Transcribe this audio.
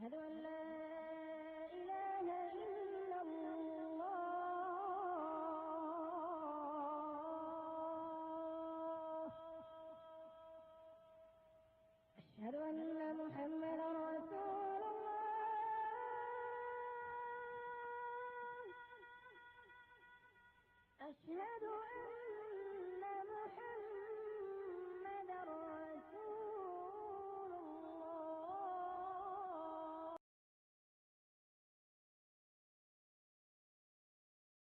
أشهد أن لا إله إلا الله. أشهد أن محمدا رسول الله. أشهد أن محمدا